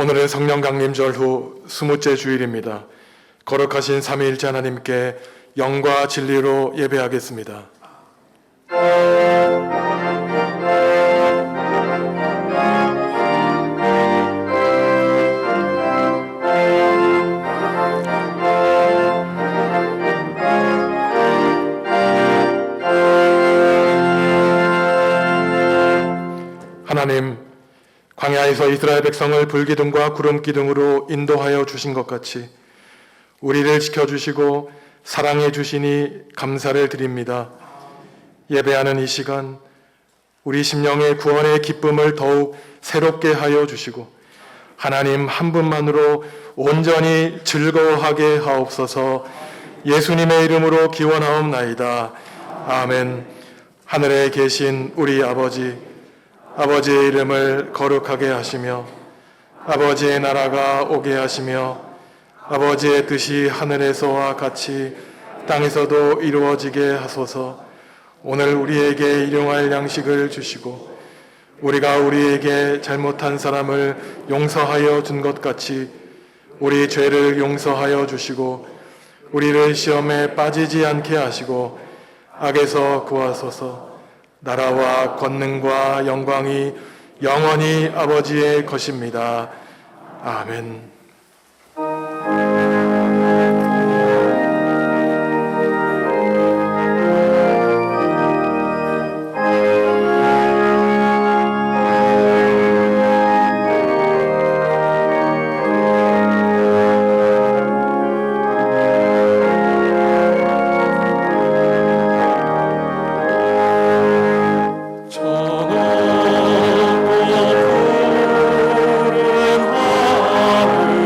오늘은 성령 강림절 후 20째 주일입니다. 거룩하신 삼위일체 하나님께 영과 진리로 예배하겠습니다. 하나님, 광야에서 이스라엘 백성을 불기둥과 구름기둥으로 인도하여 주신 것 같이 우리를 지켜주시고 사랑해 주시니 감사를 드립니다. 예배하는 이 시간 우리 심령의 구원의 기쁨을 더욱 새롭게 하여 주시고 하나님 한 분만으로 온전히 즐거워하게 하옵소서. 예수님의 이름으로 기원하옵나이다. 아멘. 하늘에 계신 우리 아버지의 이름을 거룩하게 하시며 아버지의 나라가 오게 하시며 아버지의 뜻이 하늘에서와 같이 땅에서도 이루어지게 하소서. 오늘 우리에게 일용할 양식을 주시고 우리가 우리에게 잘못한 사람을 용서하여 준 것 같이 우리 죄를 용서하여 주시고 우리를 시험에 빠지지 않게 하시고 악에서 구하소서. 나라와 권능과 영광이 영원히 아버지의 것입니다. 아멘. 전하고 푸른 하늘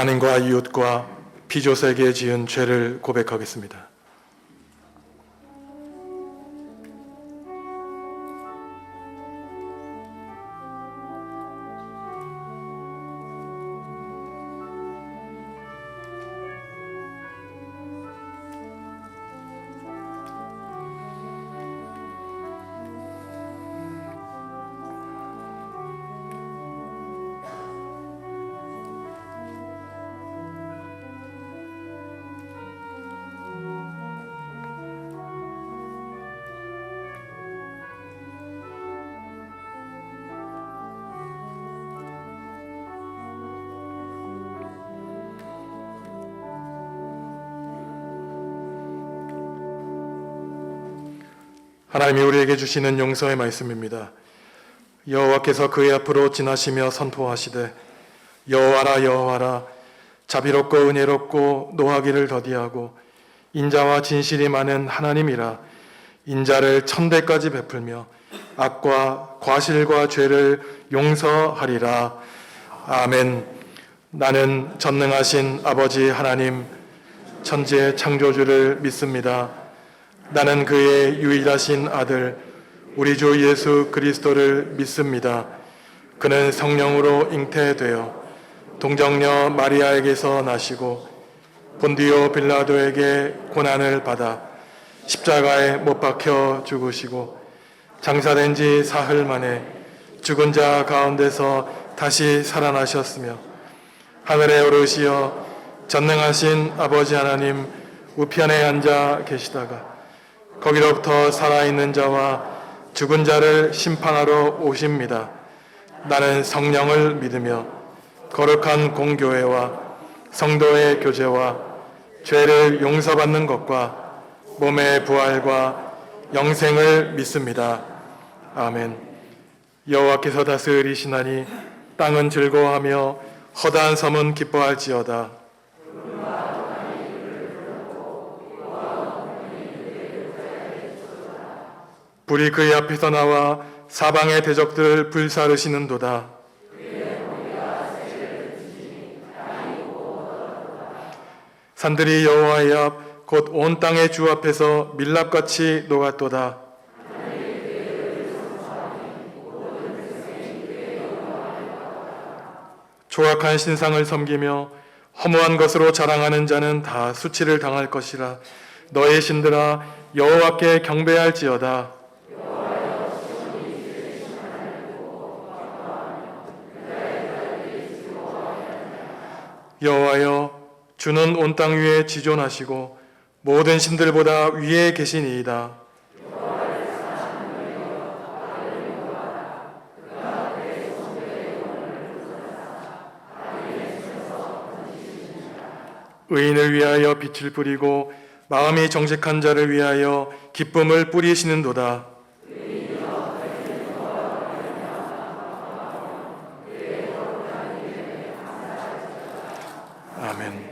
하나님과 이웃과 피조세계에 지은 죄를 고백하겠습니다. 하나님이 우리에게 주시는 용서의 말씀입니다. 여호와께서 그의 앞으로 지나시며 선포하시되 여호와라 여호와라 자비롭고 은혜롭고 노하기를 더디하고 인자와 진실이 많은 하나님이라 인자를 천대까지 베풀며 악과 과실과 죄를 용서하리라. 아멘. 나는 전능하신 아버지 하나님 천지의 창조주를 믿습니다. 나는 그의 유일하신 아들 우리 주 예수 그리스도를 믿습니다. 그는 성령으로 잉태되어 동정녀 마리아에게서 나시고 본디오 빌라도에게 고난을 받아 십자가에 못 박혀 죽으시고 장사된 지 사흘 만에 죽은 자 가운데서 다시 살아나셨으며 하늘에 오르시어 전능하신 아버지 하나님 우편에 앉아 계시다가 거기로부터 살아있는 자와 죽은 자를 심판하러 오십니다. 나는 성령을 믿으며 거룩한 공교회와 성도의 교제와 죄를 용서받는 것과 몸의 부활과 영생을 믿습니다. 아멘. 여호와께서 다스리시나니 땅은 즐거워하며 허다한 섬은 기뻐할지어다. 불이 그의 앞에서 나와 사방의 대적들을 불사르시는도다. 산들이 여호와의 앞 곧 온 땅의 주 앞에서 밀랍같이 녹았도다. 조악한 신상을 섬기며 허무한 것으로 자랑하는 자는 다 수치를 당할 것이라. 너의 신들아 여호와께 경배할지어다. 여호와여 주는 온 땅 위에 지존하시고 모든 신들보다 위에 계시니이다. 의인을 위하여 빛을 뿌리고 마음이 정직한 자를 위하여 기쁨을 뿌리시는도다. 아멘.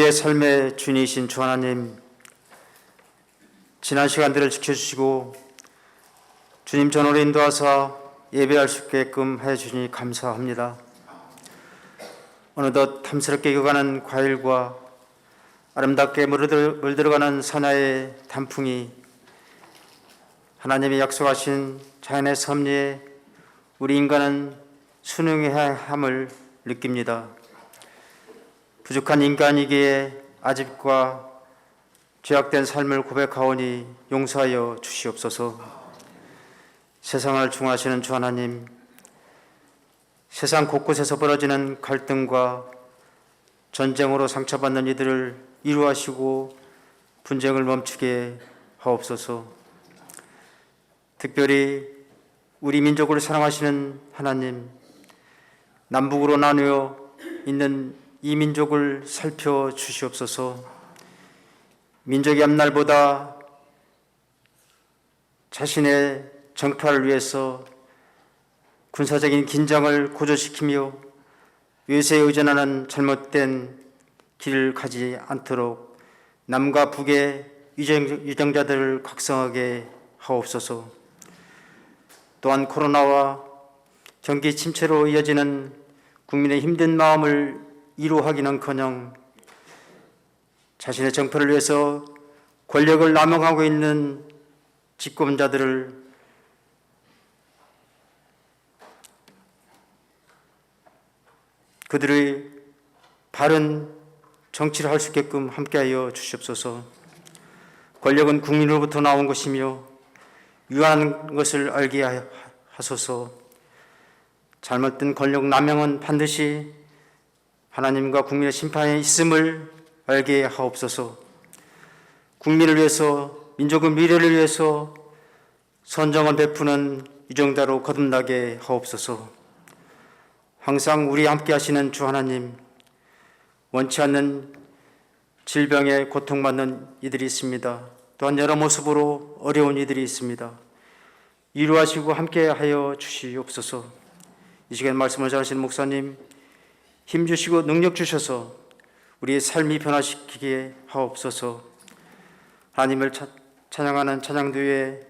우리의 삶의 주인이신 주 하나님, 지난 시간들을 지켜주시고 주님 전으로 인도하사 예배할 수 있게끔 하여 주시니 감사합니다. 어느덧 탐스럽게 익어가는 과일과 아름답게 물들어가는 사나이의 단풍이 하나님이 약속하신 자연의 섭리에 우리 인간은 순응해야 함을 느낍니다. 부족한 인간이기에 아집과 죄악된 삶을 고백하오니 용서하여 주시옵소서. 세상을 중화하시는 주 하나님, 세상 곳곳에서 벌어지는 갈등과 전쟁으로 상처받는 이들을 이루하시고 분쟁을 멈추게 하옵소서. 특별히 우리 민족을 사랑하시는 하나님, 남북으로 나누어 있는 이 민족을 살펴 주시옵소서. 민족이 앞날보다 자신의 정파를 위해서 군사적인 긴장을 고조시키며 외세에 의존하는 잘못된 길을 가지 않도록 남과 북의 유정자들을 각성하게 하옵소서. 또한 코로나와 경기 침체로 이어지는 국민의 힘든 마음을 이루하기는커녕 자신의 정파를 위해서 권력을 남용하고 있는 집권자들을 그들의 바른 정치를 할 수 있게끔 함께하여 주시옵소서. 권력은 국민으로부터 나온 것이며 유한 것을 알게 하소서. 잘못된 권력 남용은 반드시 하나님과 국민의 심판에 있음을 알게 하옵소서. 국민을 위해서, 민족의 미래를 위해서 선정을 베푸는 유정자로 거듭나게 하옵소서. 항상 우리 함께 하시는 주 하나님, 원치 않는 질병에 고통받는 이들이 있습니다. 또한 여러 모습으로 어려운 이들이 있습니다. 위로하시고 함께하여 주시옵소서. 이 시간 말씀을 잘하시는 목사님, 힘 주시고 능력 주셔서 우리의 삶이 변화시키게 하옵소서. 하나님을 찬양하는 찬양대회에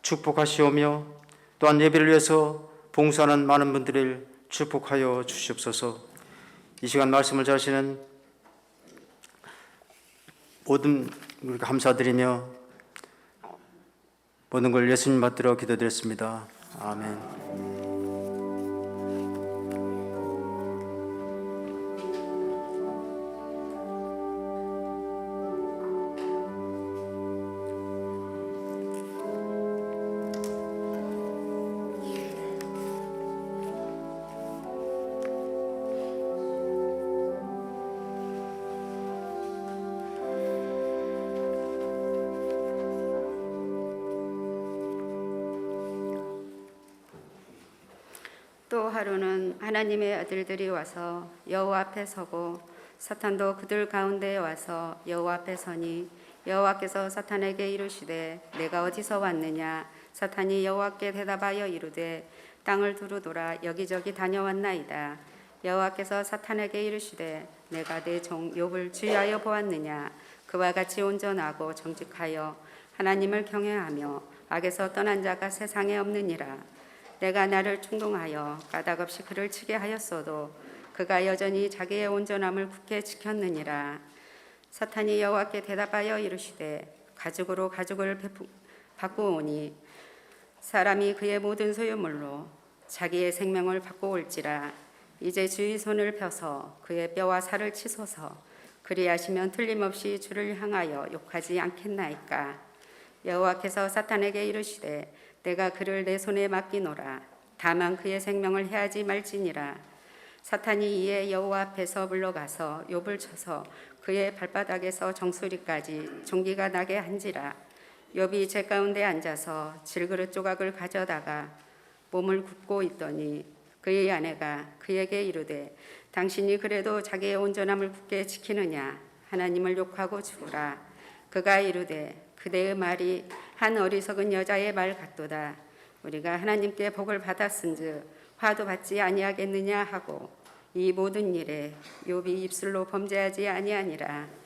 축복하시오며 또한 예배를 위해서 봉사하는 많은 분들을 축복하여 주시옵소서. 이 시간 말씀을 잘하시는 모든 우리가 감사드리며 모든 걸 예수님 받들어 기도드렸습니다. 아멘. 또 하루는 하나님의 아들들이 와서 여호와 앞에 서고 사탄도 그들 가운데에 와서 여호와 앞에 서니 여호와께서 사탄에게 이르시되 내가 어디서 왔느냐. 사탄이 여호와께 대답하여 이르되 땅을 두루 돌아 여기저기 다녀왔나이다. 여호와께서 사탄에게 이르시되 내가 내 종 욥을 주의하여 보았느냐. 그와 같이 온전하고 정직하여 하나님을 경외하며 악에서 떠난 자가 세상에 없느니라. 내가 나를 충동하여 까닭없이 그를 치게 하였어도 그가 여전히 자기의 온전함을 굳게 지켰느니라. 사탄이 여호와께 대답하여 이르시되 가죽으로 가죽을 바꾸오니 사람이 그의 모든 소유물로 자기의 생명을 바꾸올지라. 이제 주의 손을 펴서 그의 뼈와 살을 치소서. 그리하시면 틀림없이 주를 향하여 욕하지 않겠나이까. 여호와께서 사탄에게 이르시되 내가 그를 내 손에 맡기노라. 다만 그의 생명을 해하지 말지니라. 사탄이 이에 여호와 앞에서 물러가서 욥을 쳐서 그의 발바닥에서 정수리까지 종기가 나게 한지라. 욥이 제 가운데 앉아서 질그릇 조각을 가져다가 몸을 굽고 있더니 그의 아내가 그에게 이르되 당신이 그래도 자기의 온전함을 굳게 지키느냐. 하나님을 욕하고 죽으라. 그가 이르되 그대의 말이 한 어리석은 여자의 말 같도다. 우리가 하나님께 복을 받았은즉 화도 받지 아니하겠느냐 하고 이 모든 일에 욥이 입술로 범죄하지 아니하니라.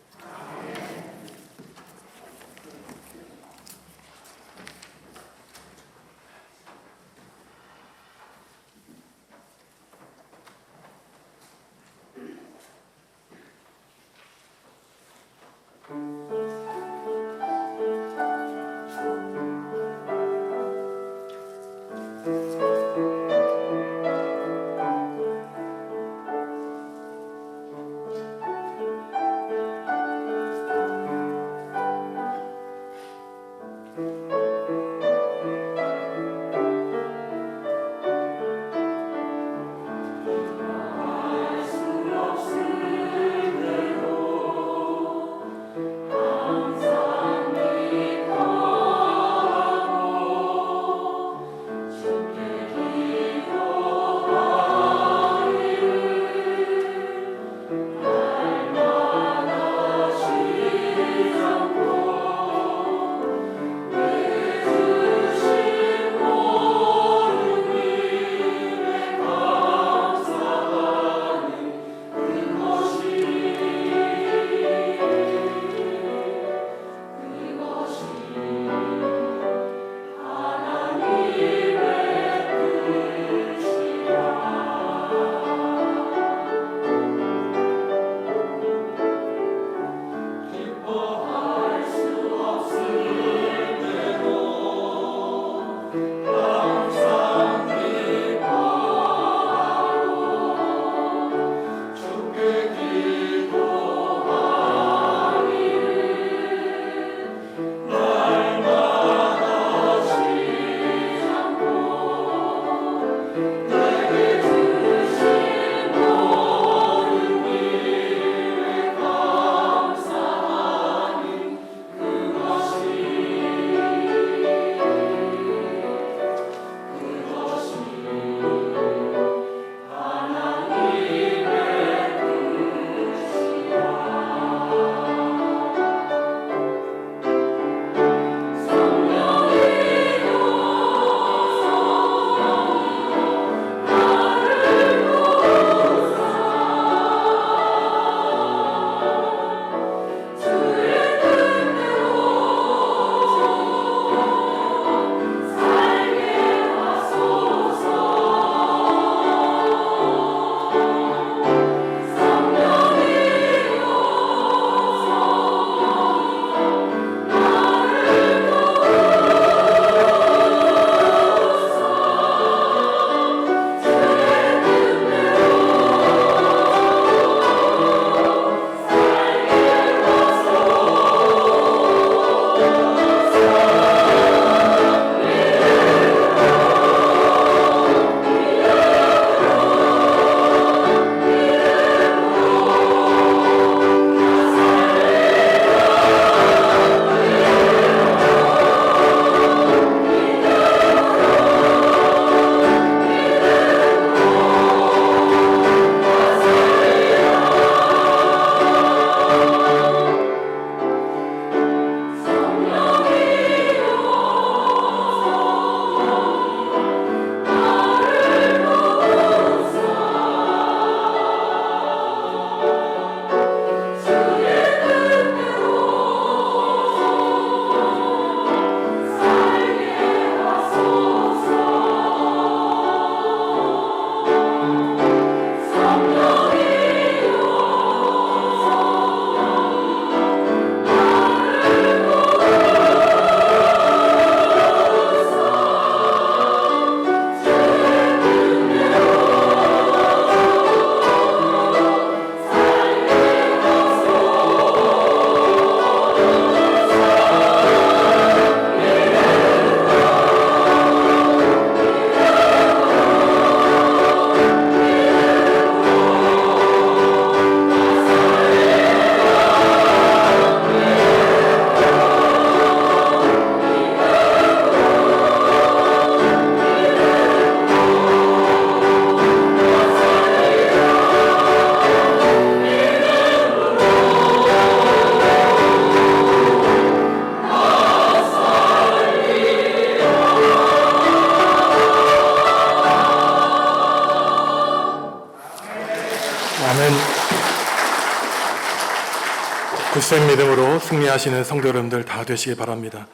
굳센 믿음으로 승리하시는 성도 여러분들 다 되시기 바랍니다.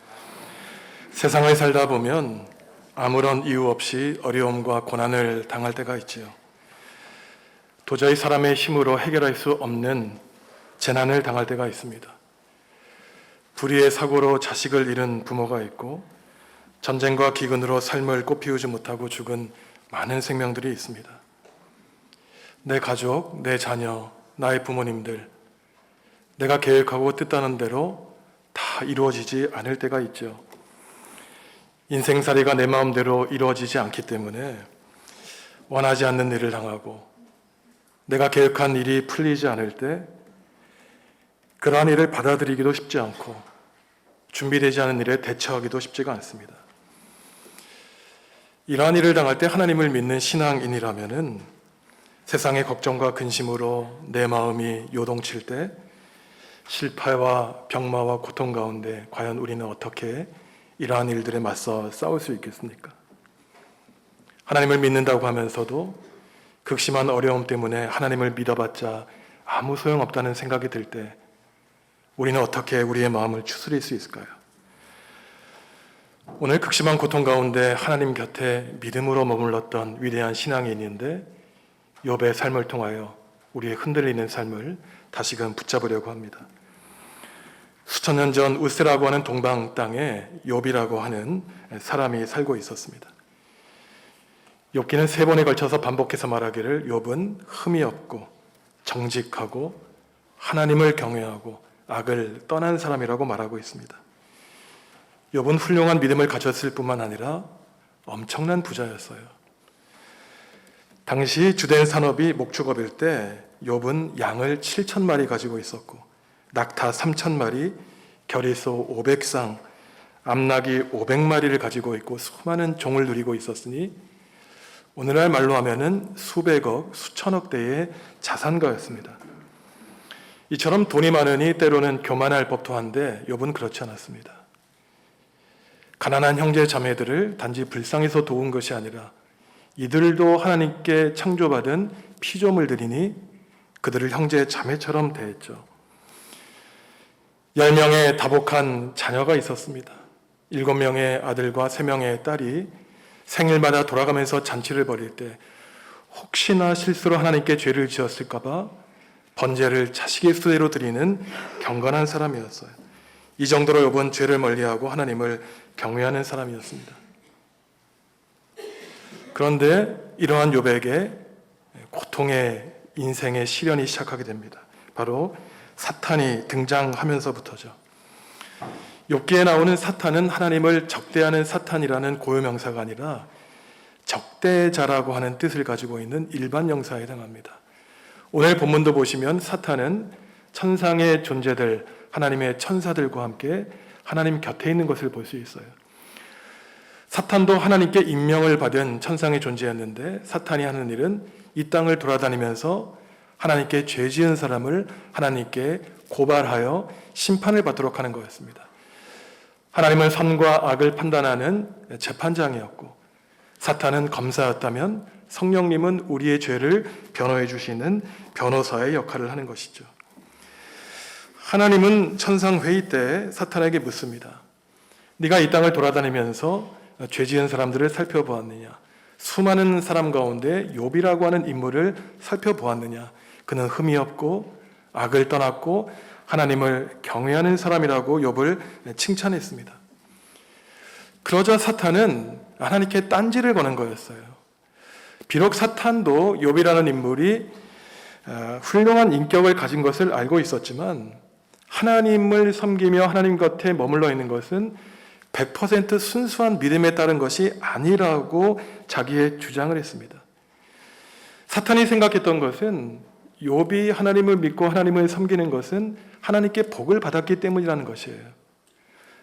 세상을 살다 보면 아무런 이유 없이 어려움과 고난을 당할 때가 있지요. 도저히 사람의 힘으로 해결할 수 없는 재난을 당할 때가 있습니다. 불의의 사고로 자식을 잃은 부모가 있고 전쟁과 기근으로 삶을 꽃피우지 못하고 죽은 많은 생명들이 있습니다. 내 가족, 내 자녀, 나의 부모님들, 내가 계획하고 뜻하는 대로 다 이루어지지 않을 때가 있죠. 인생살이가 내 마음대로 이루어지지 않기 때문에 원하지 않는 일을 당하고 내가 계획한 일이 풀리지 않을 때 그러한 일을 받아들이기도 쉽지 않고 준비되지 않은 일에 대처하기도 쉽지가 않습니다. 이러한 일을 당할 때 하나님을 믿는 신앙인이라면은 세상의 걱정과 근심으로 내 마음이 요동칠 때 실패와 병마와 고통 가운데 과연 우리는 어떻게 이러한 일들에 맞서 싸울 수 있겠습니까? 하나님을 믿는다고 하면서도 극심한 어려움 때문에 하나님을 믿어봤자 아무 소용없다는 생각이 들 때 우리는 어떻게 우리의 마음을 추스릴 수 있을까요? 오늘 극심한 고통 가운데 하나님 곁에 믿음으로 머물렀던 위대한 신앙인인데 욥의 삶을 통하여 우리의 흔들리는 삶을 다시금 붙잡으려고 합니다. 수천 년 전 우스라고 하는 동방 땅에 욥이라고 하는 사람이 살고 있었습니다. 욥기는 3번에 걸쳐서 반복해서 말하기를 욥은 흠이 없고 정직하고 하나님을 경외하고 악을 떠난 사람이라고 말하고 있습니다. 욥은 훌륭한 믿음을 가졌을 뿐만 아니라 엄청난 부자였어요. 당시 주된 산업이 목축업일 때 욥은 양을 7,000마리 가지고 있었고 낙타 3,000마리, 결의소 500쌍, 암낙이 500마리를 가지고 있고 수많은 종을 누리고 있었으니 오늘날 말로 하면은 수백억, 수천억 대의 자산가였습니다. 이처럼 돈이 많으니 때로는 교만할 법도 한데 욥은 그렇지 않았습니다. 가난한 형제 자매들을 단지 불쌍해서 도운 것이 아니라 이들도 하나님께 창조받은 피조물들이니 그들을 형제 자매처럼 대했죠. 10명의 다복한 자녀가 있었습니다. 7명의 아들과 3명의 딸이 생일마다 돌아가면서 잔치를 벌일 때 혹시나 실수로 하나님께 죄를 지었을까 봐 번제를 자식의 수대로 드리는 경건한 사람이었어요. 이 정도로 욥은 죄를 멀리하고 하나님을 경외하는 사람이었습니다. 그런데 이러한 욥에게 고통의 인생의 시련이 시작하게 됩니다. 바로 사탄이 등장하면서부터죠. 욥기에 나오는 사탄은 하나님을 적대하는 사탄이라는 고유명사가 아니라 적대자라고 하는 뜻을 가지고 있는 일반 명사에 해당합니다. 오늘 본문도 보시면 사탄은 천상의 존재들, 하나님의 천사들과 함께 하나님 곁에 있는 것을 볼 수 있어요. 사탄도 하나님께 임명을 받은 천상의 존재였는데 사탄이 하는 일은 이 땅을 돌아다니면서 하나님께 죄 지은 사람을 하나님께 고발하여 심판을 받도록 하는 거였습니다. 하나님은 선과 악을 판단하는 재판장이었고 사탄은 검사였다면 성령님은 우리의 죄를 변호해 주시는 변호사의 역할을 하는 것이죠. 하나님은 천상회의 때 사탄에게 묻습니다. 네가 이 땅을 돌아다니면서 죄 지은 사람들을 살펴보았느냐? 수많은 사람 가운데 욥이라고 하는 인물을 살펴보았느냐? 그는 흠이 없고 악을 떠났고 하나님을 경외하는 사람이라고 욥을 칭찬했습니다. 그러자 사탄은 하나님께 딴지를 거는 거였어요. 비록 사탄도 욥이라는 인물이 훌륭한 인격을 가진 것을 알고 있었지만 하나님을 섬기며 하나님 곁에 머물러 있는 것은 100% 순수한 믿음에 따른 것이 아니라고 자기의 주장을 했습니다. 사탄이 생각했던 것은 욥이 하나님을 믿고 하나님을 섬기는 것은 하나님께 복을 받았기 때문이라는 것이에요.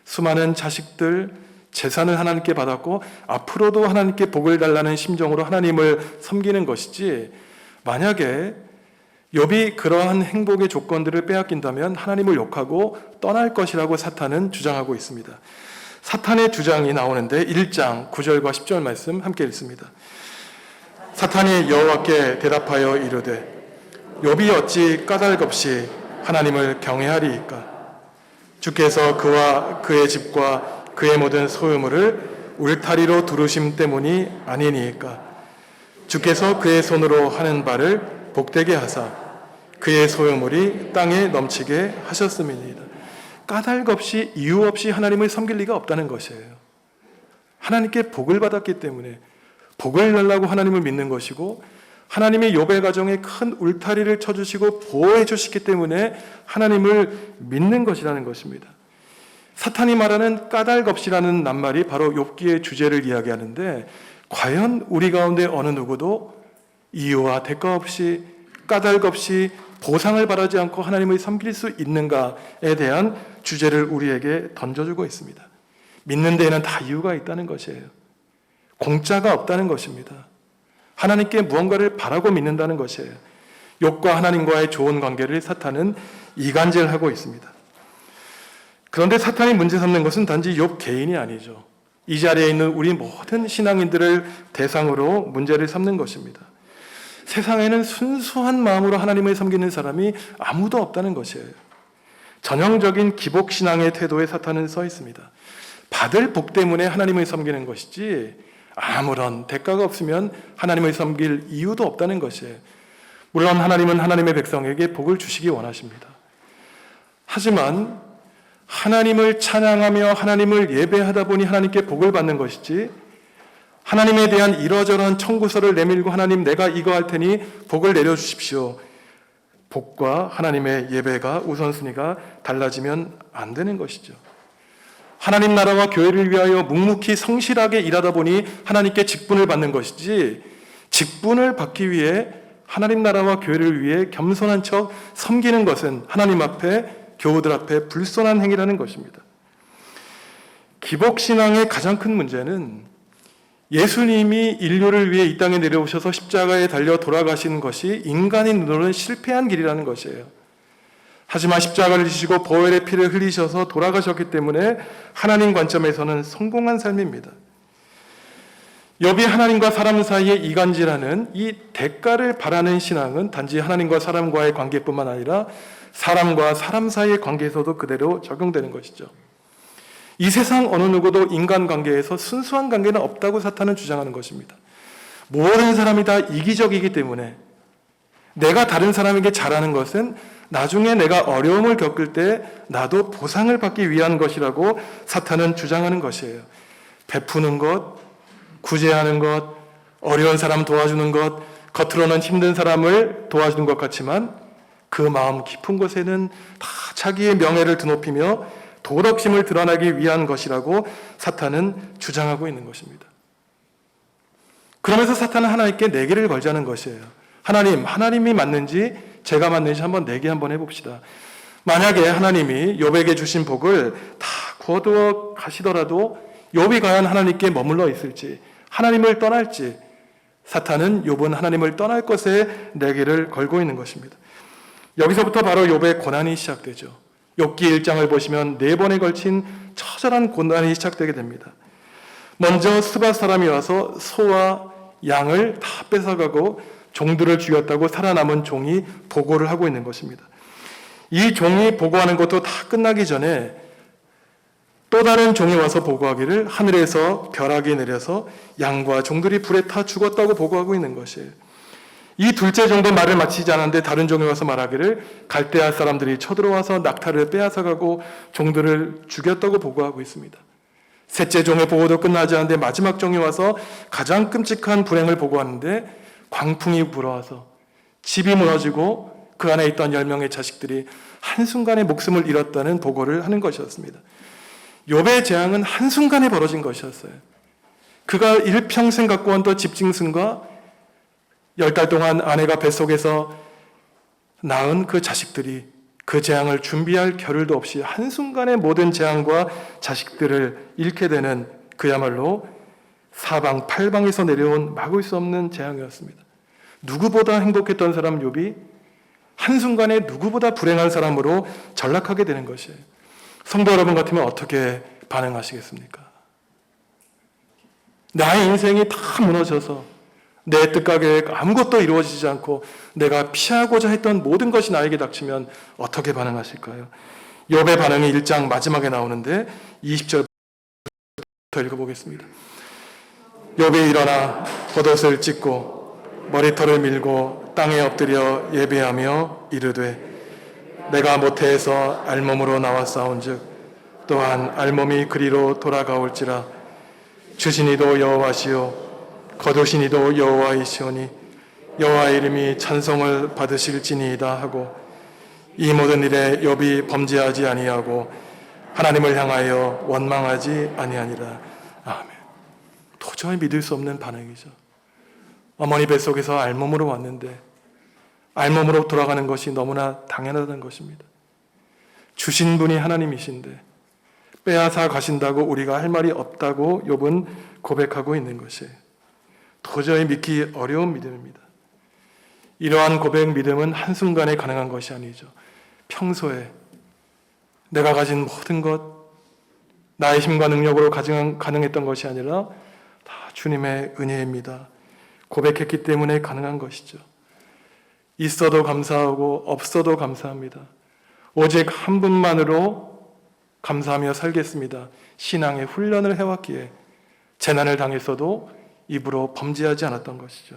수많은 자식들, 재산을 하나님께 받았고 앞으로도 하나님께 복을 달라는 심정으로 하나님을 섬기는 것이지 만약에 욥이 그러한 행복의 조건들을 빼앗긴다면 하나님을 욕하고 떠날 것이라고 사탄은 주장하고 있습니다. 사탄의 주장이 나오는데 1장 9절과 10절 말씀 함께 읽습니다. 사탄이 여호와께 대답하여 이르되 욥이 어찌 까닭없이 하나님을 경외하리이까? 주께서 그와 그의 집과 그의 모든 소유물을 울타리로 두르심 때문이 아니니이까? 주께서 그의 손으로 하는 바를 복되게 하사 그의 소유물이 땅에 넘치게 하셨음이니이다. 까닭 없이 이유 없이 하나님을 섬길 리가 없다는 것이에요. 하나님께 복을 받았기 때문에 복을 달라고 하나님을 믿는 것이고, 하나님의 욥의 가정에 큰 울타리를 쳐주시고 보호해 주시기 때문에 하나님을 믿는 것이라는 것입니다. 사탄이 말하는 까닭 없이라는 낱말이 바로 욥기의 주제를 이야기하는데, 과연 우리 가운데 어느 누구도 이유와 대가 없이 까닭 없이 보상을 바라지 않고 하나님을 섬길 수 있는가에 대한 주제를 우리에게 던져주고 있습니다. 믿는 데에는 다 이유가 있다는 것이에요. 공짜가 없다는 것입니다. 하나님께 무언가를 바라고 믿는다는 것이에요. 욥과 하나님과의 좋은 관계를 사탄은 이간질하고 있습니다. 그런데 사탄이 문제 삼는 것은 단지 욥 개인이 아니죠. 이 자리에 있는 우리 모든 신앙인들을 대상으로 문제를 삼는 것입니다. 세상에는 순수한 마음으로 하나님을 섬기는 사람이 아무도 없다는 것이에요. 전형적인 기복신앙의 태도에 사탄은 서 있습니다. 받을 복 때문에 하나님을 섬기는 것이지 아무런 대가가 없으면 하나님을 섬길 이유도 없다는 것이에요. 물론 하나님은 하나님의 백성에게 복을 주시기 원하십니다. 하지만 하나님을 찬양하며 하나님을 예배하다 보니 하나님께 복을 받는 것이지, 하나님에 대한 이러저러한 청구서를 내밀고 하나님 내가 이거 할 테니 복을 내려주십시오, 복과 하나님의 예배가 우선순위가 달라지면 안 되는 것이죠. 하나님 나라와 교회를 위하여 묵묵히 성실하게 일하다 보니 하나님께 직분을 받는 것이지, 직분을 받기 위해 하나님 나라와 교회를 위해 겸손한 척 섬기는 것은 하나님 앞에, 교우들 앞에 불손한 행위라는 것입니다. 기복신앙의 가장 큰 문제는 예수님이 인류를 위해 이 땅에 내려오셔서 십자가에 달려 돌아가시는 것이 인간의 눈으로는 실패한 길이라는 것이에요. 하지만 십자가를 지시고 보혈의 피를 흘리셔서 돌아가셨기 때문에 하나님 관점에서는 성공한 삶입니다. 욥이 하나님과 사람 사이에 이간질하는 이 대가를 바라는 신앙은 단지 하나님과 사람과의 관계뿐만 아니라 사람과 사람 사이의 관계에서도 그대로 적용되는 것이죠. 이 세상 어느 누구도 인간관계에서 순수한 관계는 없다고 사탄은 주장하는 것입니다. 모든 사람이 다 이기적이기 때문에 내가 다른 사람에게 잘하는 것은 나중에 내가 어려움을 겪을 때 나도 보상을 받기 위한 것이라고 사탄은 주장하는 것이에요. 베푸는 것, 구제하는 것, 어려운 사람 도와주는 것, 겉으로는 힘든 사람을 도와주는 것 같지만 그 마음 깊은 곳에는 다 자기의 명예를 드높이며 도덕심을 드러나기 위한 것이라고 사탄은 주장하고 있는 것입니다. 그러면서 사탄은 하나님께 내기를 걸자는 것이에요. 하나님이 맞는지 제가 맞는지 한번 내기 한번 해봅시다. 만약에 하나님이 욥에게 주신 복을 다 거두어 가시더라도 욥이 과연 하나님께 머물러 있을지, 하나님을 떠날지, 사탄은 욥은 하나님을 떠날 것에 내기를 걸고 있는 것입니다. 여기서부터 바로 욥의 고난이 시작되죠. 욥기 1장을 보시면 4번에 걸친 처절한 고난이 시작되게 됩니다. 먼저 스밧 사람이 와서 소와 양을 다 뺏어가고 종들을 죽였다고 살아남은 종이 보고를 하고 있는 것입니다. 이 종이 보고하는 것도 다 끝나기 전에 또 다른 종이 와서 보고하기를 하늘에서 벼락이 내려서 양과 종들이 불에 타 죽었다고 보고하고 있는 것이에요. 이 둘째 종도 말을 마치지 않았는데 다른 종이 와서 말하기를 갈대아 사람들이 쳐들어와서 낙타를 빼앗아가고 종들을 죽였다고 보고하고 있습니다. 셋째 종의 보고도 끝나지 않았는데 마지막 종이 와서 가장 끔찍한 불행을 보고하는데 광풍이 불어와서 집이 무너지고 그 안에 있던 10명의 자식들이 한순간에 목숨을 잃었다는 보고를 하는 것이었습니다. 욥의 재앙은 한순간에 벌어진 것이었어요. 그가 일평생 갖고 왔던 집짐승과 10달 동안 아내가 뱃속에서 낳은 그 자식들이 그 재앙을 준비할 겨를도 없이 한순간에 모든 재앙과 자식들을 잃게 되는 그야말로 사방팔방에서 내려온 막을 수 없는 재앙이었습니다. 누구보다 행복했던 사람 욥이 한순간에 누구보다 불행한 사람으로 전락하게 되는 것이에요. 성도 여러분 같으면 어떻게 반응하시겠습니까? 나의 인생이 다 무너져서 내 뜻과 계획 아무것도 이루어지지 않고 내가 피하고자 했던 모든 것이 나에게 닥치면 어떻게 반응하실까요? 욥의 반응이 1장 마지막에 나오는데 20절부터 읽어보겠습니다. 욥이 일어나 겉옷을 찢고 머리털을 밀고 땅에 엎드려 예배하며 이르되 내가 모태에서 알몸으로 나왔사온즉 또한 알몸이 그리로 돌아가올지라 주시니도 여호와시요 거두시니도 여호와이시오니 여호와의 이름이 찬송을 받으실지니이다 하고 이 모든 일에 욥이 범죄하지 아니하고 하나님을 향하여 원망하지 아니하니라. 아멘. 도저히 믿을 수 없는 반응이죠. 어머니 뱃속에서 알몸으로 왔는데 알몸으로 돌아가는 것이 너무나 당연하다는 것입니다. 주신 분이 하나님이신데 빼앗아 가신다고 우리가 할 말이 없다고 욥은 고백하고 있는 것이에요. 도저히 믿기 어려운 믿음입니다. 이러한 고백 믿음은 한순간에 가능한 것이 아니죠. 평소에 내가 가진 모든 것, 나의 힘과 능력으로 가능했던 것이 아니라 다 주님의 은혜입니다. 고백했기 때문에 가능한 것이죠. 있어도 감사하고 없어도 감사합니다. 오직 한 분만으로 감사하며 살겠습니다. 신앙의 훈련을 해왔기에 재난을 당했어도 입으로 범죄하지 않았던 것이죠.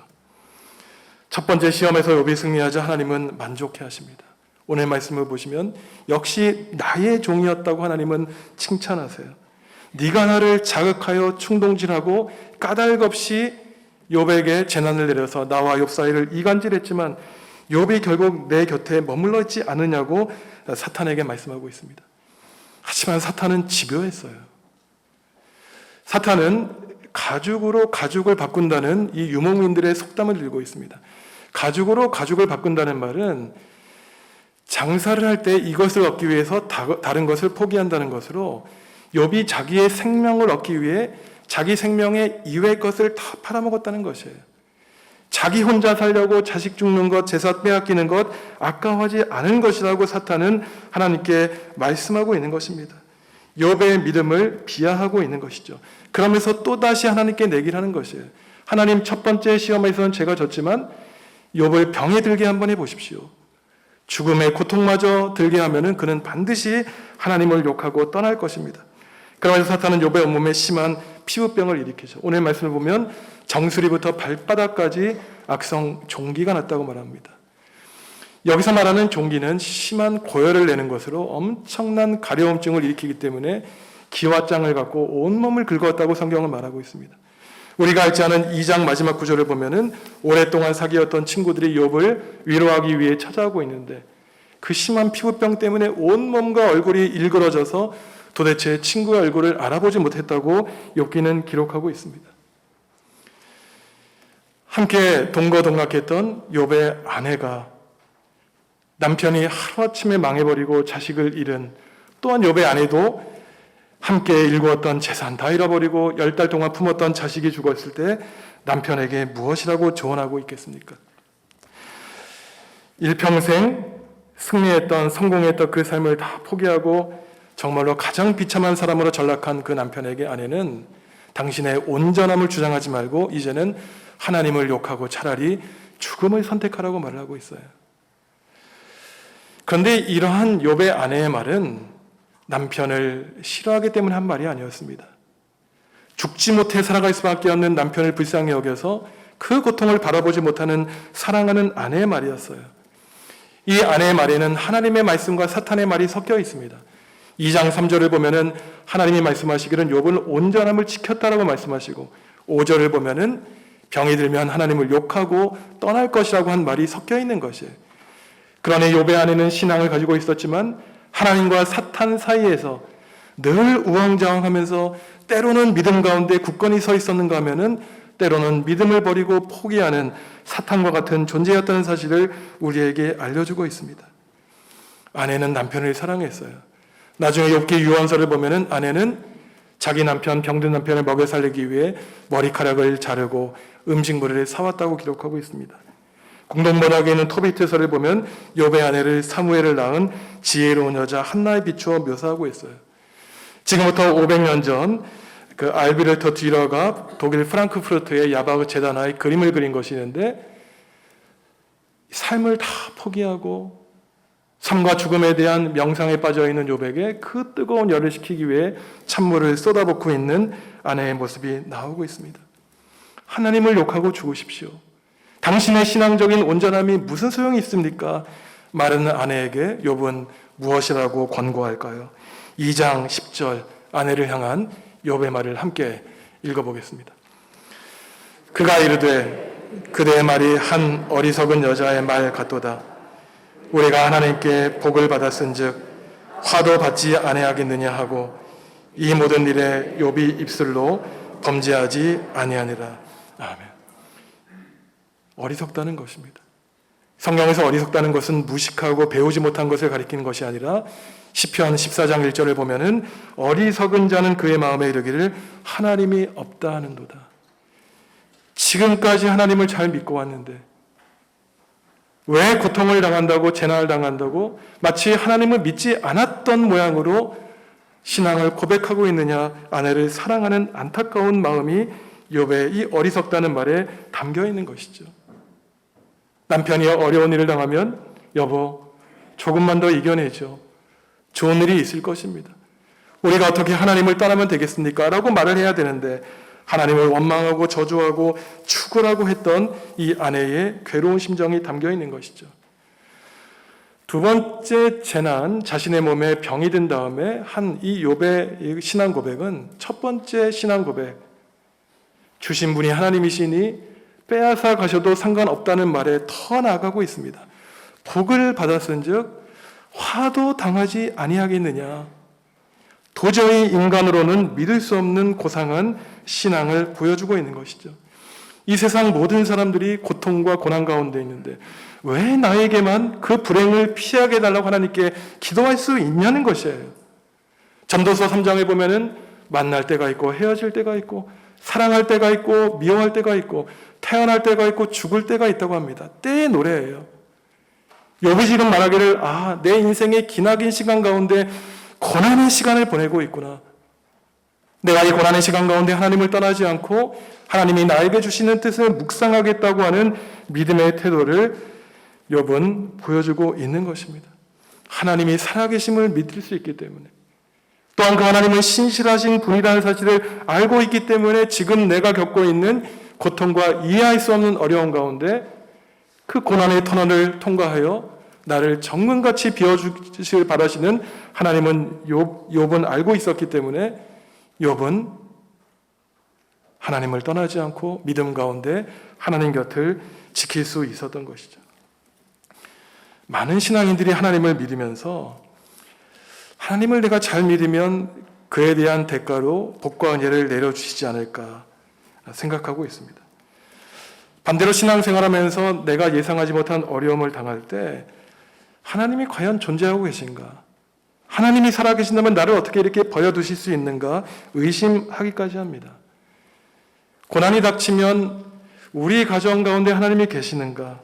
첫 번째 시험에서 욥이 승리하자 하나님은 만족해 하십니다. 오늘 말씀을 보시면 역시 나의 종이었다고 하나님은 칭찬하세요. 네가 나를 자극하여 충동질하고 까닭 없이 욥에게 재난을 내려서 나와 욥 사이를 이간질했지만 욥이 결국 내 곁에 머물러 있지 않으냐고 사탄에게 말씀하고 있습니다. 하지만 사탄은 집요했어요. 사탄은 가죽으로 가죽을 바꾼다는 이 유목민들의 속담을 들고 있습니다. 가죽으로 가죽을 바꾼다는 말은 장사를 할 때 이것을 얻기 위해서 다른 것을 포기한다는 것으로 욥이 자기의 생명을 얻기 위해 자기 생명의 이외의 것을 다 팔아먹었다는 것이에요. 자기 혼자 살려고 자식 죽는 것, 제사 빼앗기는 것 아까워하지 않은 것이라고 사탄은 하나님께 말씀하고 있는 것입니다. 욥의 믿음을 비하하고 있는 것이죠. 그러면서 또다시 하나님께 내기를 하는 것이에요. 하나님, 첫 번째 시험에서는 제가 졌지만 욥을 병에 들게 한번 해보십시오. 죽음의 고통마저 들게 하면은 그는 반드시 하나님을 욕하고 떠날 것입니다. 그러면서 사탄은 욥의 온몸에 심한 피부병을 일으키죠. 오늘 말씀을 보면 정수리부터 발바닥까지 악성 종기가 났다고 말합니다. 여기서 말하는 종기는 심한 고열을 내는 것으로 엄청난 가려움증을 일으키기 때문에 기와장을 갖고 온몸을 긁었다고 성경은 말하고 있습니다. 우리가 알지 않은 2장 마지막 구절을 보면은 오랫동안 사귀었던 친구들이 욥을 위로하기 위해 찾아오고 있는데 그 심한 피부병 때문에 온몸과 얼굴이 일그러져서 도대체 친구의 얼굴을 알아보지 못했다고 욥기는 기록하고 있습니다. 함께 동거동락했던 욥의 아내가 남편이 하루아침에 망해버리고 자식을 잃은 또한 욥의 아내도 함께 일구었던 재산 다 잃어버리고 10달 동안 품었던 자식이 죽었을 때 남편에게 무엇이라고 조언하고 있겠습니까? 일평생 승리했던 성공했던 그 삶을 다 포기하고 정말로 가장 비참한 사람으로 전락한 그 남편에게 아내는 당신의 온전함을 주장하지 말고 이제는 하나님을 욕하고 차라리 죽음을 선택하라고 말을 하고 있어요. 그런데 이러한 욥의 아내의 말은 남편을 싫어하기 때문에 한 말이 아니었습니다. 죽지 못해 살아갈 수밖에 없는 남편을 불쌍히 여겨서 그 고통을 바라보지 못하는 사랑하는 아내의 말이었어요. 이 아내의 말에는 하나님의 말씀과 사탄의 말이 섞여 있습니다. 2장 3절을 보면은 하나님이 말씀하시기를 욥은 온전함을 지켰다라고 말씀하시고 5절을 보면은 병이 들면 하나님을 욕하고 떠날 것이라고 한 말이 섞여 있는 것이에요. 그러나 욥의 아내는 신앙을 가지고 있었지만 하나님과 사탄 사이에서 늘 우왕좌왕하면서 때로는 믿음 가운데 굳건히 서 있었는가 하면은 때로는 믿음을 버리고 포기하는 사탄과 같은 존재였다는 사실을 우리에게 알려주고 있습니다. 아내는 남편을 사랑했어요. 나중에 욥기 유언서를 보면은 아내는 자기 남편, 병든 남편을 먹여 살리기 위해 머리카락을 자르고 음식물을 사왔다고 기록하고 있습니다. 공동번역에 있는 토비트서를 보면 욥의 아내를 사무엘을 낳은 지혜로운 여자 한나에 비추어 묘사하고 있어요. 지금부터 500년 전 그 알비르토 듀러가 독일 프랑크푸르트의 야바흐 재단하에 그림을 그린 것이 있는데 삶을 다 포기하고 삶과 죽음에 대한 명상에 빠져 있는 요백에 그 뜨거운 열을 식히기 위해 찬물을 쏟아붓고 있는 아내의 모습이 나오고 있습니다. 하나님을 욕하고 죽으십시오. 당신의 신앙적인 온전함이 무슨 소용이 있습니까? 마른 아내에게 욥은 무엇이라고 권고할까요? 2장 10절 아내를 향한 욥의 말을 함께 읽어보겠습니다. 그가 이르되 그대의 말이 한 어리석은 여자의 말 같도다. 우리가 하나님께 복을 받았은즉 화도 받지 아니하겠느냐 하고 이 모든 일에 욥이 입술로 범죄하지 아니하니라. 아멘. 어리석다는 것입니다. 성경에서 어리석다는 것은 무식하고 배우지 못한 것을 가리키는 것이 아니라 시편 14장 1절을 보면은 어리석은 자는 그의 마음에 이르기를 하나님이 없다 하는도다. 지금까지 하나님을 잘 믿고 왔는데 왜 고통을 당한다고 재난을 당한다고 마치 하나님을 믿지 않았던 모양으로 신앙을 고백하고 있느냐. 아내를 사랑하는 안타까운 마음이 욥의 이 어리석다는 말에 담겨 있는 것이죠. 남편이 어려운 일을 당하면 여보 조금만 더 이겨내죠. 좋은 일이 있을 것입니다. 우리가 어떻게 하나님을 떠나면 되겠습니까? 라고 말을 해야 되는데 하나님을 원망하고 저주하고 축구라고 했던 이 아내의 괴로운 심정이 담겨 있는 것이죠. 두 번째 재난, 자신의 몸에 병이 든 다음에 한 이 욥의 신앙 고백은 첫 번째 신앙 고백, 주신 분이 하나님이시니 빼앗아 가셔도 상관없다는 말에 더 나아가고 있습니다. 복을 받았은즉 화도 당하지 아니하겠느냐. 도저히 인간으로는 믿을 수 없는 고상한 신앙을 보여주고 있는 것이죠. 이 세상 모든 사람들이 고통과 고난 가운데 있는데 왜 나에게만 그 불행을 피하게 해달라고 하나님께 기도할 수 있냐는 것이에요. 전도서 3장에 보면은 만날 때가 있고 헤어질 때가 있고 사랑할 때가 있고 미워할 때가 있고 태어날 때가 있고 죽을 때가 있다고 합니다. 때의 노래예요. 욥이 지금 말하기를 내 인생의 기나긴 시간 가운데 고난의 시간을 보내고 있구나. 내가 이 고난의 시간 가운데 하나님을 떠나지 않고 하나님이 나에게 주시는 뜻을 묵상하겠다고 하는 믿음의 태도를 욥은 보여주고 있는 것입니다. 하나님이 살아계심을 믿을 수 있기 때문에 또한 그 하나님은 신실하신 분이라는 사실을 알고 있기 때문에 지금 내가 겪고 있는 고통과 이해할 수 없는 어려움 가운데 그 고난의 터널을 통과하여 나를 정금같이 비워주시길 바라시는 하나님은 욥은 알고 있었기 때문에 욥은 하나님을 떠나지 않고 믿음 가운데 하나님 곁을 지킬 수 있었던 것이죠. 많은 신앙인들이 하나님을 믿으면서 하나님을 내가 잘 믿으면 그에 대한 대가로 복과 은혜를 내려주시지 않을까 생각하고 있습니다. 반대로 신앙생활하면서 내가 예상하지 못한 어려움을 당할 때 하나님이 과연 존재하고 계신가? 하나님이 살아계신다면 나를 어떻게 이렇게 버려두실 수 있는가? 의심하기까지 합니다. 고난이 닥치면 우리 가정 가운데 하나님이 계시는가?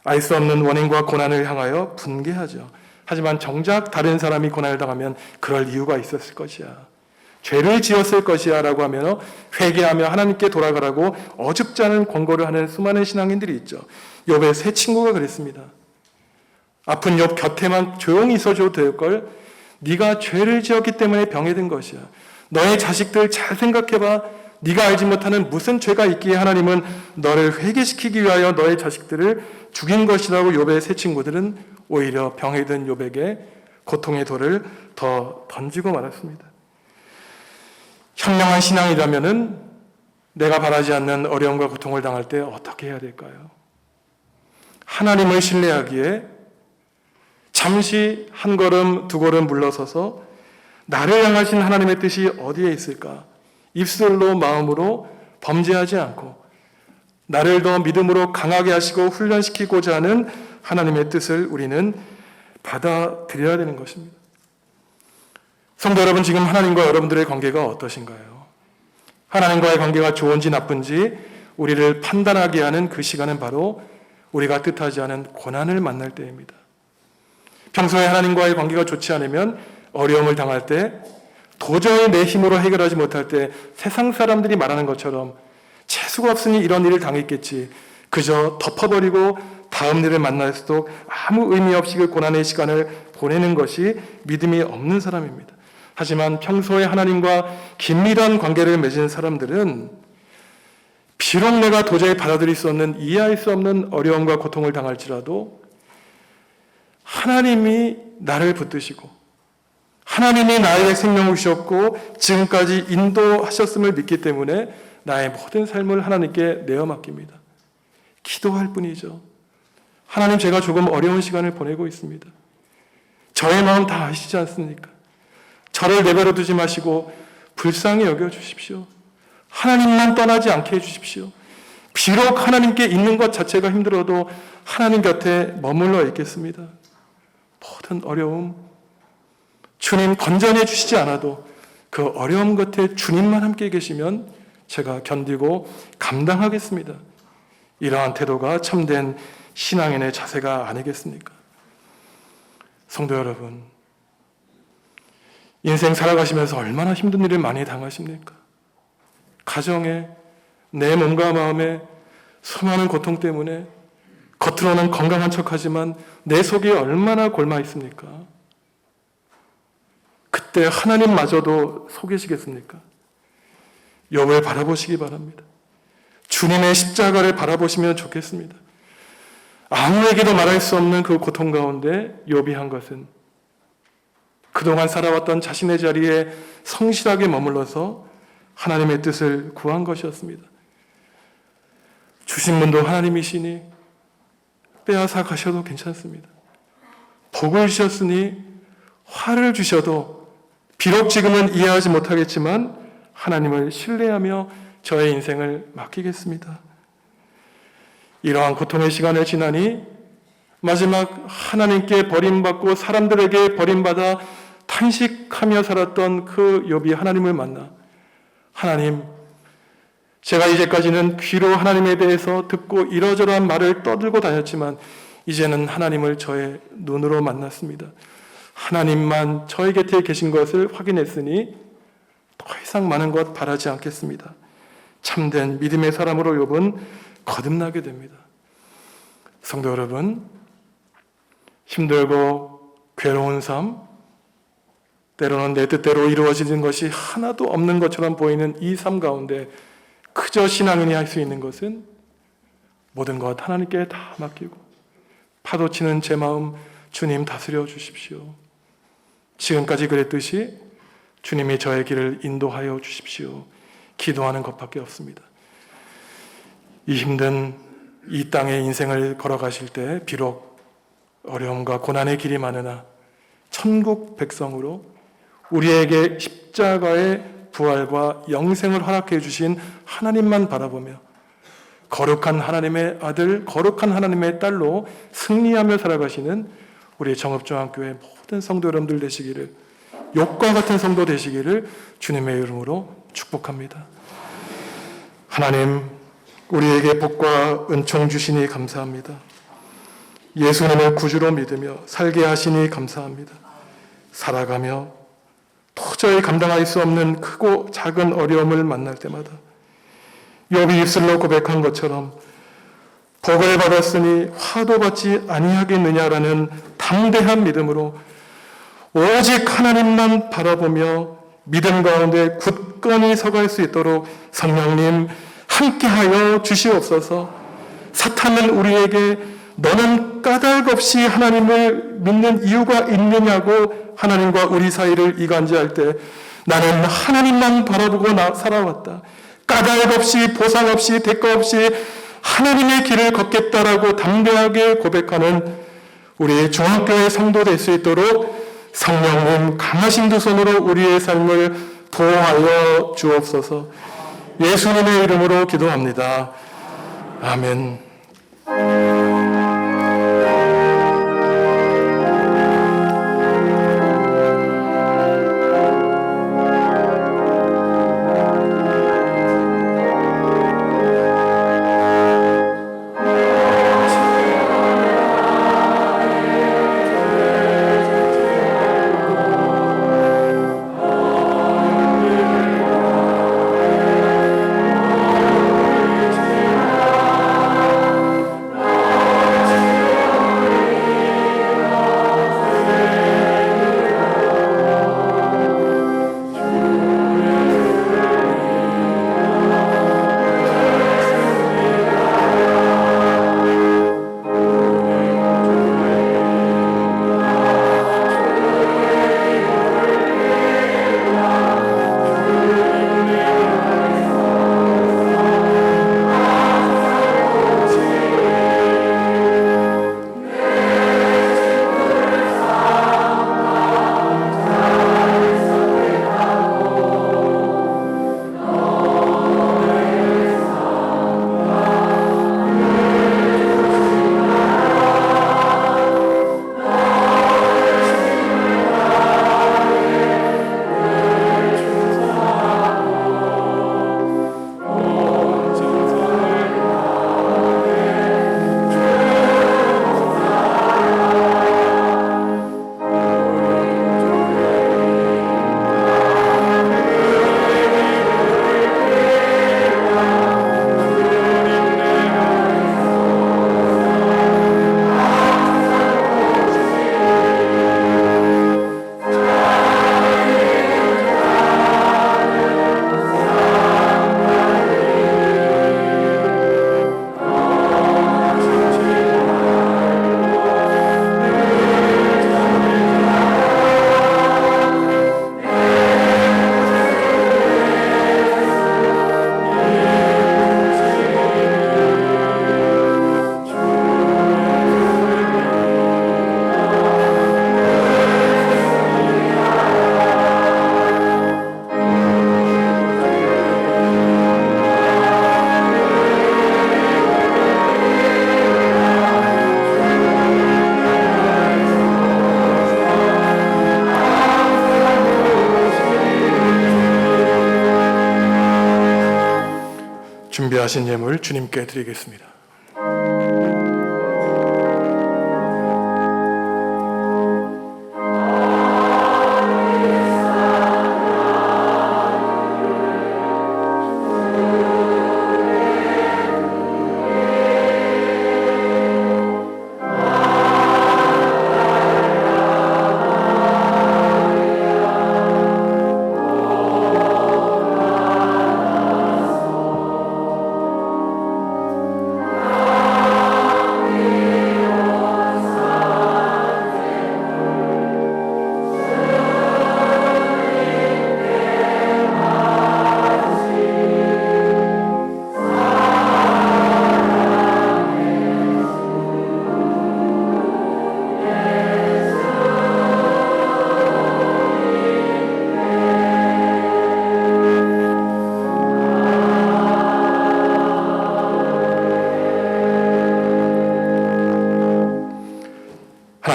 알 수 없는 원인과 고난을 향하여 분개하죠. 하지만 정작 다른 사람이 고난을 당하면 그럴 이유가 있었을 것이야. 죄를 지었을 것이야 라고 하며 회개하며 하나님께 돌아가라고 어줍지 않은 권고를 하는 수많은 신앙인들이 있죠. 욥의 세 친구가 그랬습니다. 아픈 욥 곁에만 조용히 있어줘도 될 걸 네가 죄를 지었기 때문에 병에 든 것이야. 너의 자식들 잘 생각해봐. 네가 알지 못하는 무슨 죄가 있기에 하나님은 너를 회개시키기 위하여 너의 자식들을 죽인 것이라고 욥의 세 친구들은 오히려 병에 든 욥에게 고통의 돌을 더 던지고 말았습니다. 현명한 신앙이라면은 내가 바라지 않는 어려움과 고통을 당할 때 어떻게 해야 될까요? 하나님을 신뢰하기에 잠시 한 걸음 두 걸음 물러서서 나를 향하신 하나님의 뜻이 어디에 있을까? 입술로 마음으로 범죄하지 않고 나를 더 믿음으로 강하게 하시고 훈련시키고자 하는 하나님의 뜻을 우리는 받아들여야 되는 것입니다. 성도 여러분, 지금 하나님과 여러분들의 관계가 어떠신가요? 하나님과의 관계가 좋은지 나쁜지 우리를 판단하게 하는 그 시간은 바로 우리가 뜻하지 않은 고난을 만날 때입니다. 평소에 하나님과의 관계가 좋지 않으면 어려움을 당할 때 도저히 내 힘으로 해결하지 못할 때 세상 사람들이 말하는 것처럼 재수가 없으니 이런 일을 당했겠지, 그저 덮어버리고 다음 일을 만날 수도 아무 의미 없이 그 고난의 시간을 보내는 것이 믿음이 없는 사람입니다. 하지만 평소에 하나님과 긴밀한 관계를 맺은 사람들은 비록 내가 도저히 받아들일 수 없는, 이해할 수 없는 어려움과 고통을 당할지라도 하나님이 나를 붙드시고 하나님이 나에게 생명을 주셨고 지금까지 인도하셨음을 믿기 때문에 나의 모든 삶을 하나님께 내어 맡깁니다. 기도할 뿐이죠. 하나님, 제가 조금 어려운 시간을 보내고 있습니다. 저의 마음 다 아시지 않습니까? 저를 내버려 두지 마시고 불쌍히 여겨 주십시오. 하나님만 떠나지 않게 해주십시오. 비록 하나님께 있는 것 자체가 힘들어도 하나님 곁에 머물러 있겠습니다. 모든 어려움, 주님 건전해 주시지 않아도 그 어려움 곁에 주님만 함께 계시면 제가 견디고 감당하겠습니다. 이러한 태도가 참된 신앙인의 자세가 아니겠습니까? 성도 여러분, 인생 살아가시면서 얼마나 힘든 일을 많이 당하십니까? 가정에, 내 몸과 마음에 수많은 고통 때문에 겉으로는 건강한 척하지만 내 속이 얼마나 골마 있습니까? 그때 하나님마저도 속이시겠습니까? 욥을 바라보시기 바랍니다. 주님의 십자가를 바라보시면 좋겠습니다. 아무에게도 말할 수 없는 그 고통 가운데 욥이 한 것은 그동안 살아왔던 자신의 자리에 성실하게 머물러서 하나님의 뜻을 구한 것이었습니다. 주신 분도 하나님이시니 빼앗아 가셔도 괜찮습니다. 복을 주셨으니 화를 주셔도 비록 지금은 이해하지 못하겠지만 하나님을 신뢰하며 저의 인생을 맡기겠습니다. 이러한 고통의 시간을 지나니 마지막 하나님께 버림받고 사람들에게 버림받아 탄식하며 살았던 그 욥이 하나님을 만나, 하나님, 제가 이제까지는 귀로 하나님에 대해서 듣고 이러저러한 말을 떠들고 다녔지만 이제는 하나님을 저의 눈으로 만났습니다. 하나님만 저의 곁에 계신 것을 확인했으니 더 이상 많은 것 바라지 않겠습니다. 참된 믿음의 사람으로 욥은 거듭나게 됩니다. 성도 여러분, 힘들고 괴로운 삶, 때로는 내 뜻대로 이루어지는 것이 하나도 없는 것처럼 보이는 이 삶 가운데 그저 신앙인이 할 수 있는 것은 모든 것 하나님께 다 맡기고 파도치는 제 마음 주님 다스려 주십시오. 지금까지 그랬듯이 주님이 저의 길을 인도하여 주십시오. 기도하는 것밖에 없습니다. 이 힘든 이 땅의 인생을 걸어가실 때 비록 어려움과 고난의 길이 많으나 천국 백성으로 우리에게 십자가의 부활과 영생을 허락해 주신 하나님만 바라보며 거룩한 하나님의 아들, 거룩한 하나님의 딸로 승리하며 살아가시는 우리 정읍중앙교회 모든 성도 여러분들 되시기를, 욥과 같은 성도 되시기를 주님의 이름으로 축복합니다. 하나님, 우리에게 복과 은총 주시니 감사합니다. 예수님을 구주로 믿으며 살게 하시니 감사합니다. 살아가며 도저히 감당할 수 없는 크고 작은 어려움을 만날 때마다 욥이 입술로 고백한 것처럼 복을 받았으니 화도 받지 아니하겠느냐라는 담대한 믿음으로 오직 하나님만 바라보며 믿음 가운데 굳건히 서갈 수 있도록 성령님 함께하여 주시옵소서. 사탄은 우리에게 너는 까닭 없이 하나님을 믿는 이유가 있느냐고 하나님과 우리 사이를 이간질할 때 나는 하나님만 바라보고 살아왔다. 까닭 없이 보상 없이 대가 없이 하나님의 길을 걷겠다라고 담대하게 고백하는 우리 중앙교회 성도 될 수 있도록 성령님 강하신 두 손으로 우리의 삶을 보호하여 주옵소서. 예수님의 이름으로 기도합니다. 아멘. 준비하신 예물 주님께 드리겠습니다.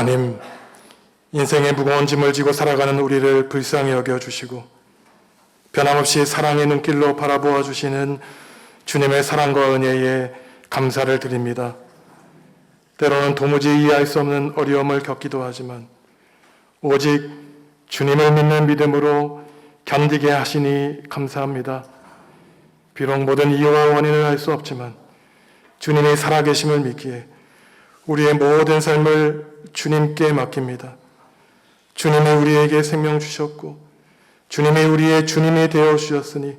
하나님, 인생의 무거운 짐을 지고 살아가는 우리를 불쌍히 여겨주시고 변함없이 사랑의 눈길로 바라보아 주시는 주님의 사랑과 은혜에 감사를 드립니다. 때로는 도무지 이해할 수 없는 어려움을 겪기도 하지만 오직 주님을 믿는 믿음으로 견디게 하시니 감사합니다. 비록 모든 이유와 원인을 알 수 없지만 주님이 살아계심을 믿기에 우리의 모든 삶을 주님께 맡깁니다. 주님이 우리에게 생명 주셨고 주님이 우리의 주님이 되어 주셨으니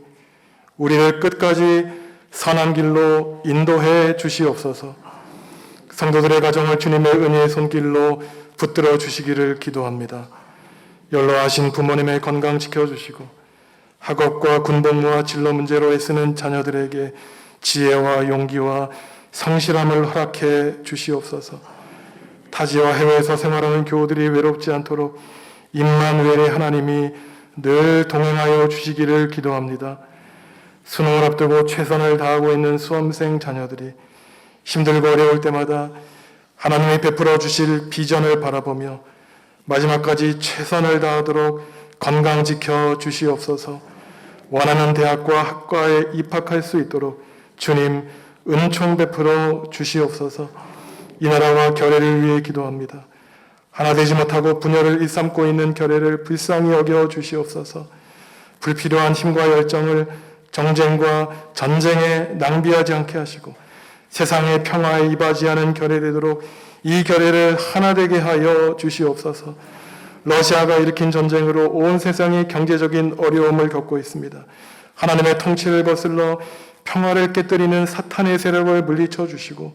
우리를 끝까지 선한 길로 인도해 주시옵소서. 성도들의 가정을 주님의 은혜의 손길로 붙들어 주시기를 기도합니다. 연로하신 부모님의 건강 지켜주시고 학업과 군복무와 진로 문제로 애쓰는 자녀들에게 지혜와 용기와 성실함을 허락해 주시옵소서. 타지와 해외에서 생활하는 교우들이 외롭지 않도록 임마누엘의 하나님이 늘 동행하여 주시기를 기도합니다. 수능을 앞두고 최선을 다하고 있는 수험생 자녀들이 힘들고 어려울 때마다 하나님이 베풀어 주실 비전을 바라보며 마지막까지 최선을 다하도록 건강 지켜 주시옵소서. 원하는 대학과 학과에 입학할 수 있도록 주님 은총 베풀어 주시옵소서. 이 나라와 결례를 위해 기도합니다. 하나 되지 못하고 분열을 일삼고 있는 결례를 불쌍히 여겨 주시옵소서. 불필요한 힘과 열정을 정쟁과 전쟁에 낭비하지 않게 하시고 세상의 평화에 이바지하는 결례되도록 이 결례를 하나 되게 하여 주시옵소서. 러시아가 일으킨 전쟁으로 온 세상이 경제적인 어려움을 겪고 있습니다. 하나님의 통치를 거슬러 평화를 깨뜨리는 사탄의 세력을 물리쳐 주시고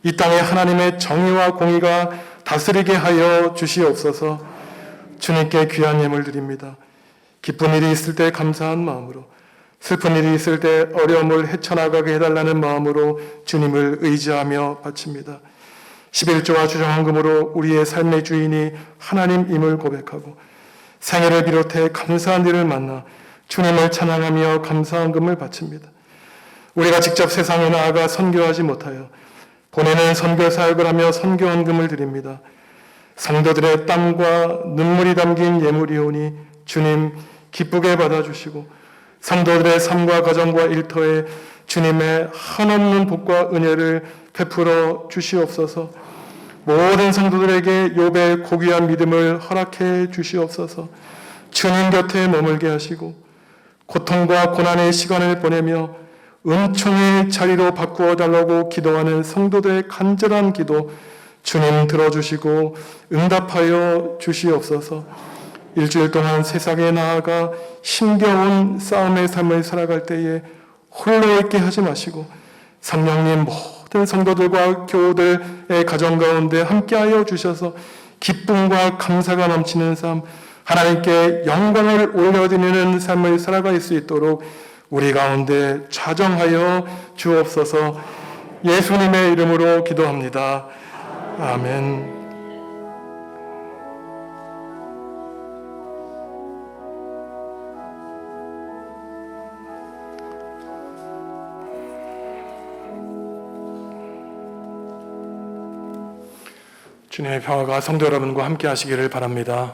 이 땅에 하나님의 정의와 공의가 다스리게 하여 주시옵소서. 주님께 귀한 예물 드립니다. 기쁜 일이 있을 때 감사한 마음으로, 슬픈 일이 있을 때 어려움을 헤쳐나가게 해달라는 마음으로 주님을 의지하며 바칩니다. 11조와 주정헌금으로 우리의 삶의 주인이 하나님임을 고백하고 생애를 비롯해 감사한 일을 만나 주님을 찬양하며 감사헌금을 바칩니다. 우리가 직접 세상에 나아가 선교하지 못하여 보내는 선교 사역을 하며 선교헌금을 드립니다. 성도들의 땀과 눈물이 담긴 예물이오니 주님 기쁘게 받아주시고 성도들의 삶과 가정과 일터에 주님의 한없는 복과 은혜를 베풀어 주시옵소서. 모든 성도들에게 욥의 고귀한 믿음을 허락해 주시옵소서. 주님 곁에 머물게 하시고 고통과 고난의 시간을 보내며 은총의 자리로 바꾸어 달라고 기도하는 성도들의 간절한 기도 주님 들어주시고 응답하여 주시옵소서. 일주일 동안 세상에 나아가 힘겨운 싸움의 삶을 살아갈 때에 홀로 있게 하지 마시고 성령님 모든 성도들과 교우들의 가정 가운데 함께하여 주셔서 기쁨과 감사가 넘치는 삶, 하나님께 영광을 올려드리는 삶을 살아갈 수 있도록 우리 가운데 좌정하여 주옵소서. 예수님의 이름으로 기도합니다. 아멘. 주님의 평화가 성도 여러분과 함께 하시기를 바랍니다.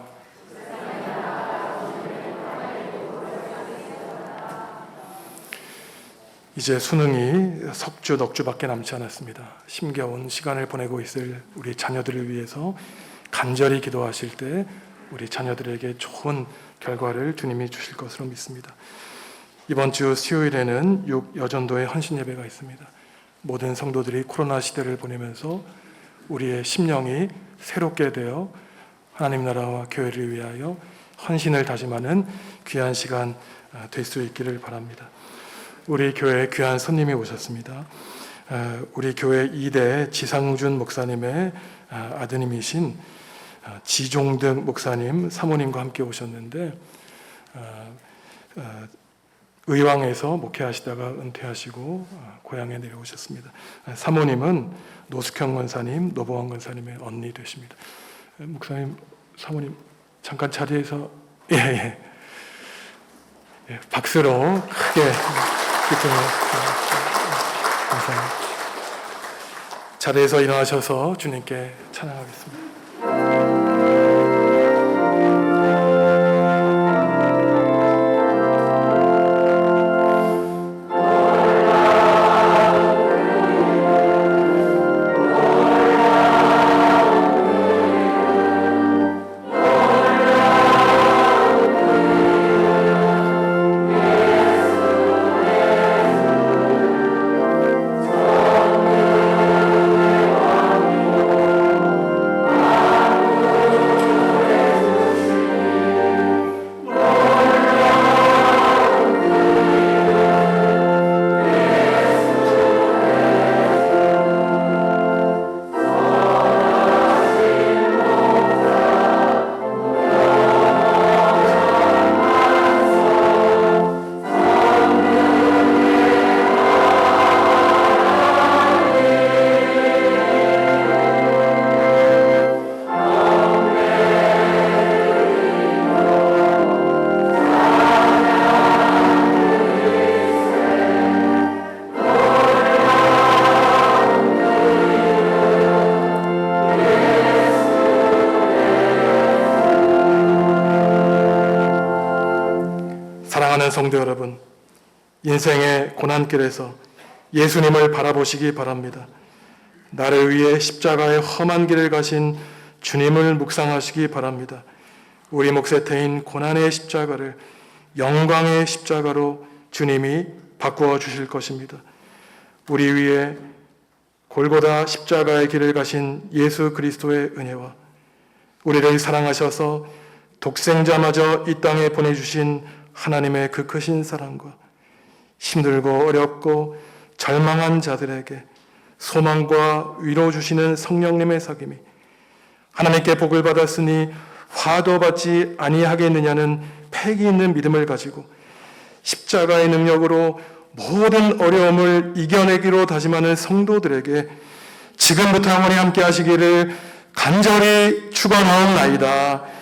이제 수능이 석주, 넉주밖에 남지 않았습니다. 힘겨운 시간을 보내고 있을 우리 자녀들을 위해서 간절히 기도하실 때 우리 자녀들에게 좋은 결과를 주님이 주실 것으로 믿습니다. 이번 주 수요일에는 6여전도의 헌신 예배가 있습니다. 모든 성도들이 코로나 시대를 보내면서 우리의 심령이 새롭게 되어 하나님 나라와 교회를 위하여 헌신을 다짐하는 귀한 시간 될 수 있기를 바랍니다. 우리 교회에 귀한 손님이 오셨습니다. 우리 교회 2대 지상준 목사님의 아드님이신 지종득 목사님 사모님과 함께 오셨는데 의왕에서 목회하시다가 은퇴하시고 고향에 내려오셨습니다. 사모님은 노숙형 권사님, 노보원 권사님의 언니 되십니다. 목사님, 사모님 잠깐 자리에서 예, 박수로 크게 기쁨을 감사합니다. 자리에서 일어나셔서 주님께 찬양하겠습니다. 사랑하는 성도 여러분, 인생의 고난길에서 예수님을 바라보시기 바랍니다. 나를 위해 십자가의 험한 길을 가신 주님을 묵상하시기 바랍니다. 우리 몫에 태인 고난의 십자가를 영광의 십자가로 주님이 바꾸어 주실 것입니다. 우리 위해 골고다 십자가의 길을 가신 예수 그리스도의 은혜와 우리를 사랑하셔서 독생자마저 이 땅에 보내주신 하나님의 그 크신 사랑과 힘들고 어렵고 절망한 자들에게 소망과 위로 주시는 성령님의 사귐이 하나님께 복을 받았으니 화도 받지 아니하겠느냐는 패기 있는 믿음을 가지고 십자가의 능력으로 모든 어려움을 이겨내기로 다짐하는 성도들에게 지금부터 영원히 함께 하시기를 간절히 축원하옵나이다.